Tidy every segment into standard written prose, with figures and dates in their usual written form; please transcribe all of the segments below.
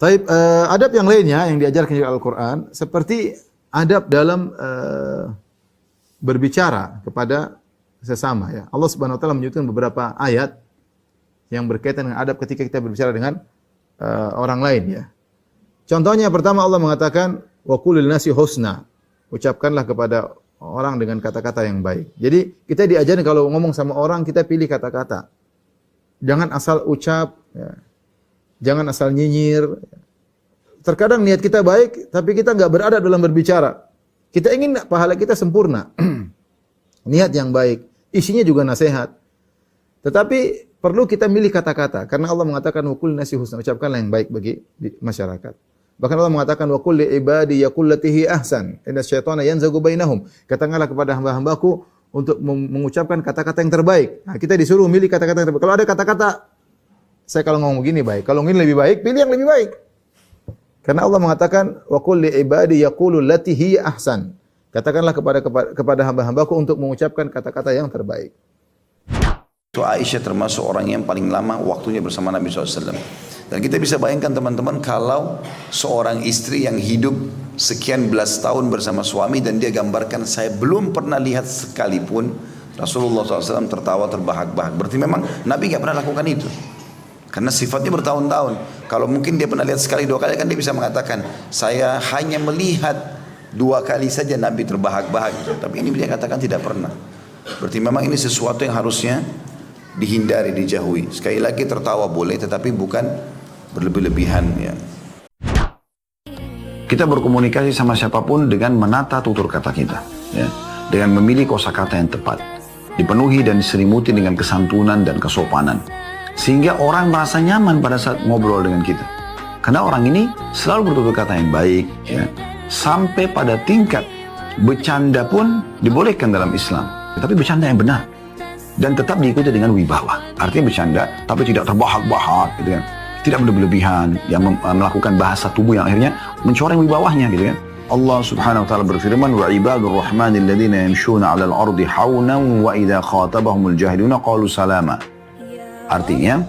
Taib, adab yang lainnya yang diajarkan oleh Al-Quran seperti adab dalam berbicara kepada sesama. Ya. Allah Subhanahu Wa Taala menyebutkan beberapa ayat yang berkaitan dengan adab ketika kita berbicara dengan orang lain. Ya. Contohnya pertama Allah mengatakan wa qul lin nasi husna. Ucapkanlah kepada orang dengan kata-kata yang baik. Jadi kita diajarin kalau ngomong sama orang kita pilih kata-kata. Jangan asal ucap. Ya. Jangan asal nyinyir. Terkadang niat kita baik, tapi kita nggak beradab dalam berbicara. Kita ingin pahala kita sempurna. Niat yang baik. Isinya juga nasihat. Tetapi perlu kita milih kata-kata. Karena Allah mengatakan, wa qul nasi husna. Ucapkanlah yang baik bagi masyarakat. Bahkan Allah mengatakan, wa qul li ibadi yaqul latihi ahsan. Inna syaitana yanzagu bainahum. Katakanlah kepada hamba-hambaku untuk mengucapkan kata-kata yang terbaik. Nah, kita disuruh milih kata-kata yang terbaik. Kalau ada kata-kata saya kalau ngomong begini baik, kalau ngomong lebih baik, pilih yang lebih baik. Karena Allah mengatakan wa qul li ibadi yaqulu allati hiya ahsan. Katakanlah kepada hamba-hambaku untuk mengucapkan kata-kata yang terbaik. Itu Aisyah termasuk orang yang paling lama waktunya bersama Nabi SAW. Dan kita bisa bayangkan teman-teman kalau seorang istri yang hidup sekian belas tahun bersama suami dan dia gambarkan saya belum pernah lihat sekalipun Rasulullah SAW tertawa terbahak-bahak. Berarti memang Nabi nggak pernah lakukan itu. Karena sifatnya bertahun-tahun. Kalau mungkin dia pernah lihat sekali dua kali kan dia bisa mengatakan saya hanya melihat 2 kali saja Nabi terbahak-bahak. Tapi ini dia katakan tidak pernah. Berarti memang ini sesuatu yang harusnya dihindari, dijauhi. Sekali lagi tertawa boleh tetapi bukan berlebih-lebihan ya. Kita berkomunikasi sama siapapun dengan menata tutur kata kita ya. Dengan memilih kosakata yang tepat. Dipenuhi dan diselimuti dengan kesantunan dan kesopanan. Sehingga orang merasa nyaman pada saat ngobrol dengan kita. Karena orang ini selalu bertutur kata yang baik. Ya. Sampai pada tingkat bercanda pun dibolehkan dalam Islam. Tetapi bercanda yang benar. Dan tetap diikuti dengan wibawa. Artinya bercanda tapi tidak terbahak-bahak. Gitu kan. Tidak berlebihan. Yang melakukan bahasa tubuh yang akhirnya mencoreng wibawahnya. Gitu kan. Allah subhanahu wa ta'ala berfirman wa ibadur rahmanil ladhina yamshuna 'alal ardi haunan wa idza khatabahumul jahiluna qalu salama. Artinya,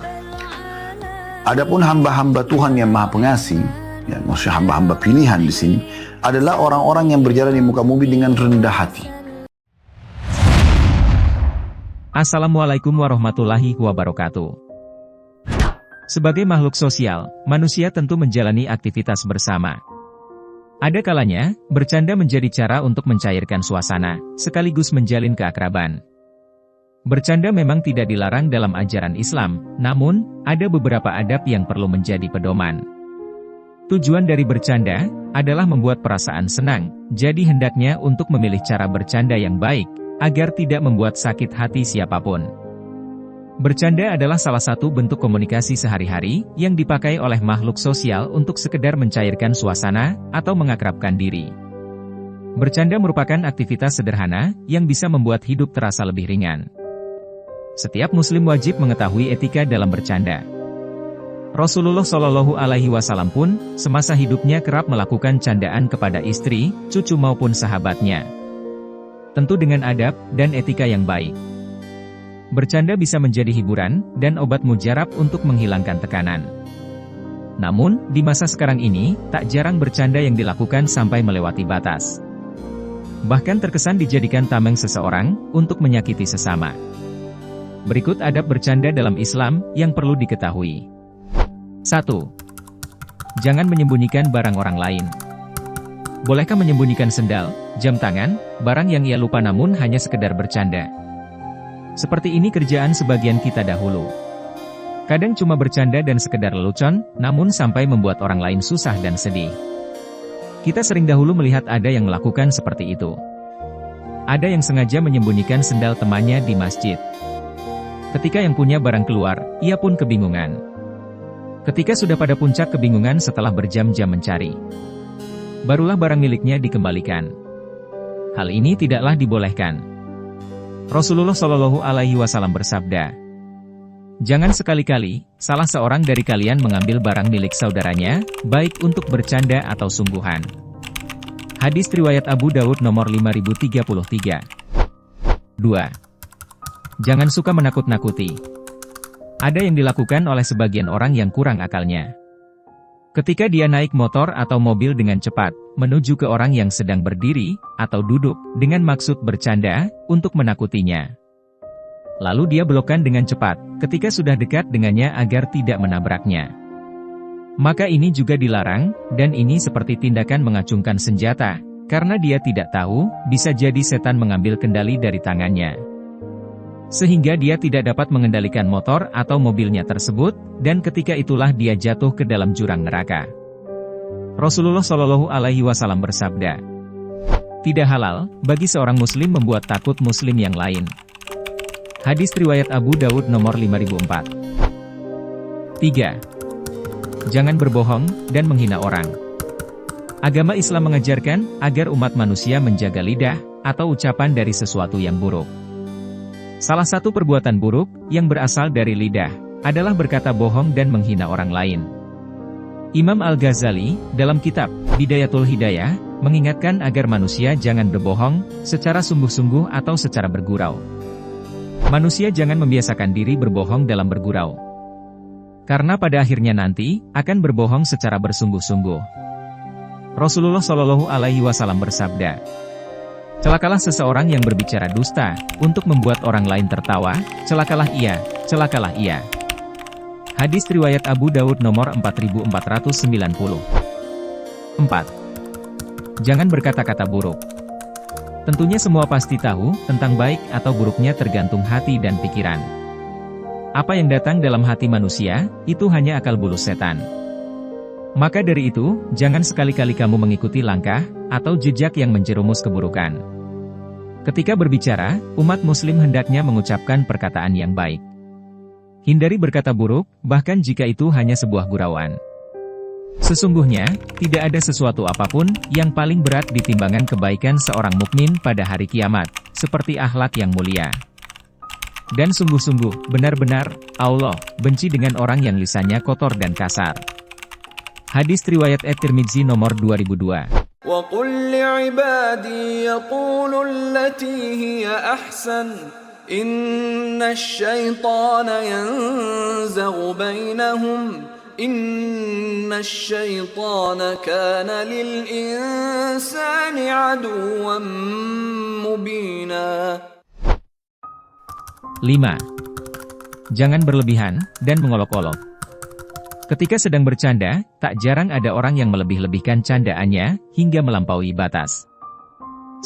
adapun hamba-hamba Tuhan yang Maha Pengasih, ya, maksudnya hamba-hamba pilihan di sini, adalah orang-orang yang berjalan di muka bumi dengan rendah hati. Assalamualaikum warahmatullahi wabarakatuh. Sebagai makhluk sosial, manusia tentu menjalani aktivitas bersama. Ada kalanya, bercanda menjadi cara untuk mencairkan suasana, sekaligus menjalin keakraban. Bercanda memang tidak dilarang dalam ajaran Islam, namun, ada beberapa adab yang perlu menjadi pedoman. Tujuan dari bercanda adalah membuat perasaan senang, jadi hendaknya untuk memilih cara bercanda yang baik, agar tidak membuat sakit hati siapapun. Bercanda adalah salah satu bentuk komunikasi sehari-hari yang dipakai oleh makhluk sosial untuk sekedar mencairkan suasana atau mengakrabkan diri. Bercanda merupakan aktivitas sederhana yang bisa membuat hidup terasa lebih ringan. Setiap muslim wajib mengetahui etika dalam bercanda. Rasulullah Shallallahu Alaihi Wasallam pun semasa hidupnya kerap melakukan candaan kepada istri, cucu maupun sahabatnya. Tentu dengan adab dan etika yang baik. Bercanda bisa menjadi hiburan dan obat mujarab untuk menghilangkan tekanan. Namun, di masa sekarang ini, tak jarang bercanda yang dilakukan sampai melewati batas. Bahkan terkesan dijadikan tameng seseorang untuk menyakiti sesama. Berikut adab bercanda dalam Islam yang perlu diketahui. 1. Jangan menyembunyikan barang orang lain. Bolehkah menyembunyikan sendal, jam tangan, barang yang ia lupa namun hanya sekedar bercanda? Seperti ini kerjaan sebagian kita dahulu. Kadang cuma bercanda dan sekedar lelucon, namun sampai membuat orang lain susah dan sedih. Kita sering dahulu melihat ada yang melakukan seperti itu. Ada yang sengaja menyembunyikan sendal temannya di masjid. Ketika yang punya barang keluar, ia pun kebingungan. Ketika sudah pada puncak kebingungan setelah berjam-jam mencari, barulah barang miliknya dikembalikan. Hal ini tidaklah dibolehkan. Rasulullah Shallallahu Alaihi Wasallam bersabda, jangan sekali-kali salah seorang dari kalian mengambil barang milik saudaranya, baik untuk bercanda atau sungguhan. Hadis riwayat Abu Daud nomor 5033. 2. Jangan suka menakut-nakuti. Ada yang dilakukan oleh sebagian orang yang kurang akalnya. Ketika dia naik motor atau mobil dengan cepat, menuju ke orang yang sedang berdiri, atau duduk, dengan maksud bercanda, untuk menakutinya. Lalu dia belokkan dengan cepat, ketika sudah dekat dengannya agar tidak menabraknya. Maka ini juga dilarang, dan ini seperti tindakan mengacungkan senjata, karena dia tidak tahu, bisa jadi setan mengambil kendali dari tangannya. Sehingga dia tidak dapat mengendalikan motor atau mobilnya tersebut, dan ketika itulah dia jatuh ke dalam jurang neraka. Rasulullah Shallallahu Alaihi Wasallam bersabda, tidak halal bagi seorang muslim membuat takut muslim yang lain. Hadis riwayat Abu Dawud nomor 5004. 3. Jangan berbohong dan menghina orang. Agama Islam mengajarkan agar umat manusia menjaga lidah atau ucapan dari sesuatu yang buruk. Salah satu perbuatan buruk yang berasal dari lidah adalah berkata bohong dan menghina orang lain. Imam Al-Ghazali, dalam kitab Bidayatul Hidayah, mengingatkan agar manusia jangan berbohong secara sungguh-sungguh atau secara bergurau. Manusia jangan membiasakan diri berbohong dalam bergurau. Karena pada akhirnya nanti akan berbohong secara bersungguh-sungguh. Rasulullah Shallallahu Alaihi Wasallam bersabda, celakalah seseorang yang berbicara dusta, untuk membuat orang lain tertawa, celakalah ia, celakalah ia. Hadis riwayat Abu Dawud nomor 4490. 4. Jangan berkata-kata buruk. Tentunya semua pasti tahu, tentang baik atau buruknya tergantung hati dan pikiran. Apa yang datang dalam hati manusia, itu hanya akal bulus setan. Maka dari itu, jangan sekali-kali kamu mengikuti langkah, atau jejak yang menjerumus keburukan. Ketika berbicara, umat muslim hendaknya mengucapkan perkataan yang baik. Hindari berkata buruk, bahkan jika itu hanya sebuah gurauan. Sesungguhnya, tidak ada sesuatu apapun, yang paling berat di timbangan kebaikan seorang mukmin pada hari kiamat, seperti akhlak yang mulia. Dan sungguh-sungguh, benar-benar, Allah benci dengan orang yang lisannya kotor dan kasar. Hadis riwayat At-Tirmidzi nomor 2002. وَقُلْ لِعِبَادِي يَقُولُوا الَّتِي هِيَ أَحْسَنُ إِنَّ الشَّيْطَانَ يَنزَغُ بَيْنَهُمْ إِنَّ الشَّيْطَانَ كَانَ لِلْإِنسَانِ عَدُوًّا مُبِينًا. 5. Jangan berlebihan dan mengolok-olok. Ketika sedang bercanda, tak jarang ada orang yang melebih-lebihkan candaannya, hingga melampaui batas.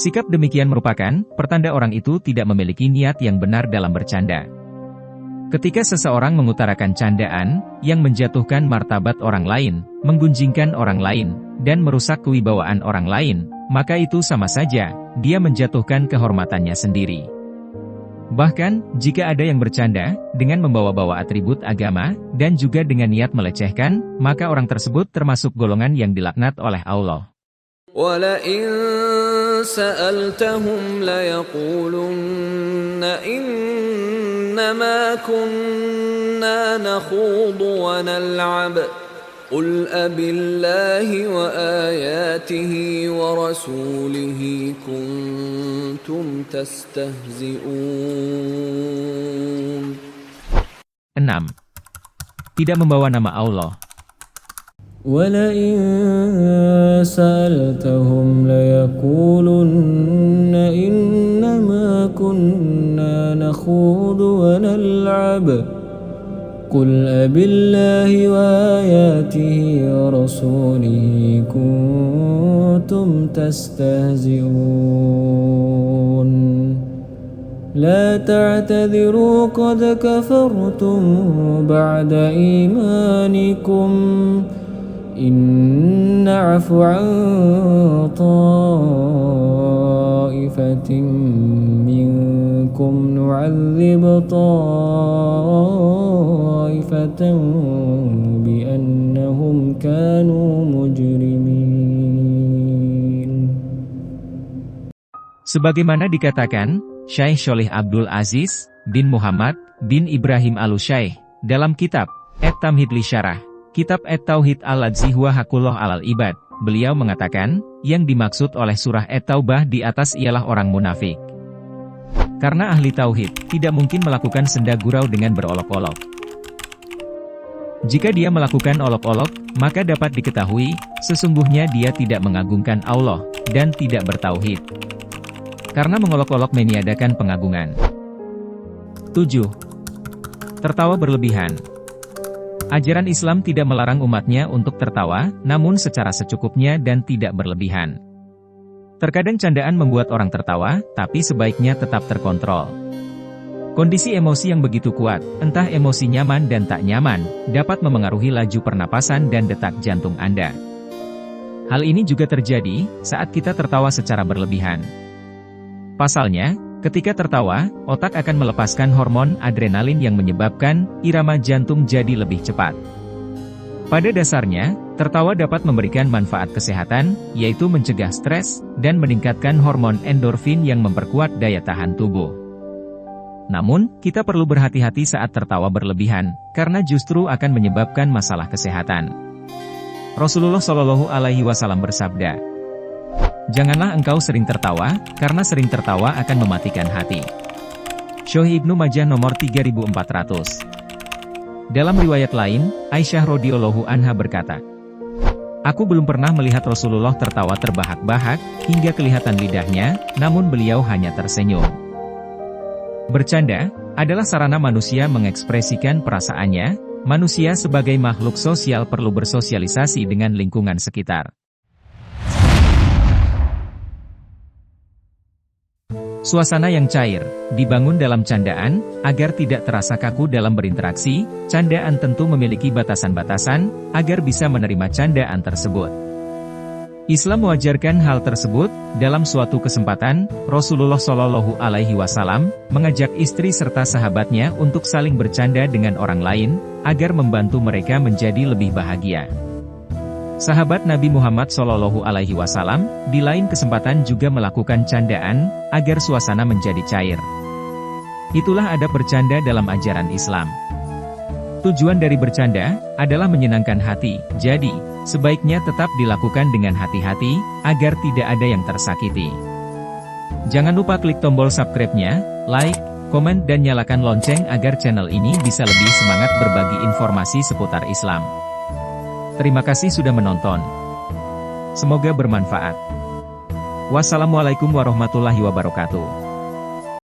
Sikap demikian merupakan pertanda orang itu tidak memiliki niat yang benar dalam bercanda. Ketika seseorang mengutarakan candaan, yang menjatuhkan martabat orang lain, menggunjingkan orang lain, dan merusak kewibawaan orang lain, maka itu sama saja, dia menjatuhkan kehormatannya sendiri. Bahkan, jika ada yang bercanda, dengan membawa-bawa atribut agama, dan juga dengan niat melecehkan, maka orang tersebut termasuk golongan yang dilaknat oleh Allah. وَلَئِن سَأَلْتَهُمْ لَيَقُولُنَّ إِنَّمَا كُنَّا نَخُوضُ وَنَلْعَبُ قُلْ أَبِاللَّهِ وَآيَاتِهِ وَرَسُولِهِ كُنْتُمْ تَسْتَهْزِئُونَ. 6. Tidak membawa nama Allah. وَلَئِن سَأَلْتَهُمْ لَيَقُولُنَّ إِنَّمَا كُنَّا نَخُوضُ وَنَلْعَبُ قُلْ أَبِاللَّهِ وَآيَاتِهِ وَرَسُولِهِ كُنْتُمْ تَسْتَهْزِئُونَ. لَا تَعْتَذِرُوا قَدْ كَفَرْتُمْ بَعْدَ إِيمَانِكُمْ إِن نَّعْفُ عَن طَائِفَةٍ مِّنكُمْ نُعَذِّبْ طَائِفَةً بِأَنَّهُمْ كَانُوا مُجْرِمِينَ. Sebagaimana dikatakan, Syekh Sholih Abdul Aziz bin Muhammad bin Ibrahim Al-Syekh dalam kitab At-Tamhid li Syarah Kitab At-Tauhid Al-Ladzi huwa Haqqullah 'alal Ibad, beliau mengatakan, yang dimaksud oleh surah At-Taubah di atas ialah orang munafik. Karena ahli tauhid tidak mungkin melakukan senda gurau dengan berolok-olok. Jika dia melakukan olok-olok, maka dapat diketahui, sesungguhnya dia tidak mengagungkan Allah, dan tidak bertauhid. Karena mengolok-olok meniadakan pengagungan. 7. Tertawa berlebihan. Ajaran Islam tidak melarang umatnya untuk tertawa, namun secara secukupnya dan tidak berlebihan. Terkadang candaan membuat orang tertawa, tapi sebaiknya tetap terkontrol. Kondisi emosi yang begitu kuat, entah emosi nyaman dan tak nyaman, dapat memengaruhi laju pernapasan dan detak jantung Anda. Hal ini juga terjadi saat kita tertawa secara berlebihan. Pasalnya, ketika tertawa, otak akan melepaskan hormon adrenalin yang menyebabkan irama jantung jadi lebih cepat. Pada dasarnya, tertawa dapat memberikan manfaat kesehatan, yaitu mencegah stres, dan meningkatkan hormon endorfin yang memperkuat daya tahan tubuh. Namun, kita perlu berhati-hati saat tertawa berlebihan, karena justru akan menyebabkan masalah kesehatan. Rasulullah Shallallahu Alaihi Wasallam bersabda, "Janganlah engkau sering tertawa, karena sering tertawa akan mematikan hati." Sahih Ibnu Majah nomor 3400. Dalam riwayat lain, Aisyah radhiyallahu anha berkata, "Aku belum pernah melihat Rasulullah tertawa terbahak-bahak, hingga kelihatan lidahnya, namun beliau hanya tersenyum." Bercanda adalah sarana manusia mengekspresikan perasaannya. Manusia sebagai makhluk sosial perlu bersosialisasi dengan lingkungan sekitar. Suasana yang cair dibangun dalam candaan agar tidak terasa kaku dalam berinteraksi. Candaan tentu memiliki batasan-batasan agar bisa menerima candaan tersebut. Islam mewajarkan hal tersebut. Dalam suatu kesempatan, Rasulullah Shallallahu Alaihi Wasallam mengajak istri serta sahabatnya untuk saling bercanda dengan orang lain, agar membantu mereka menjadi lebih bahagia. Sahabat Nabi Muhammad Shallallahu Alaihi Wasallam di lain kesempatan juga melakukan candaan agar suasana menjadi cair. Itulah adab bercanda dalam ajaran Islam. Tujuan dari bercanda adalah menyenangkan hati, jadi sebaiknya tetap dilakukan dengan hati-hati, agar tidak ada yang tersakiti. Jangan lupa klik tombol subscribe-nya, like, komen dan nyalakan lonceng agar channel ini bisa lebih semangat berbagi informasi seputar Islam. Terima kasih sudah menonton. Semoga bermanfaat. Wassalamualaikum warahmatullahi wabarakatuh.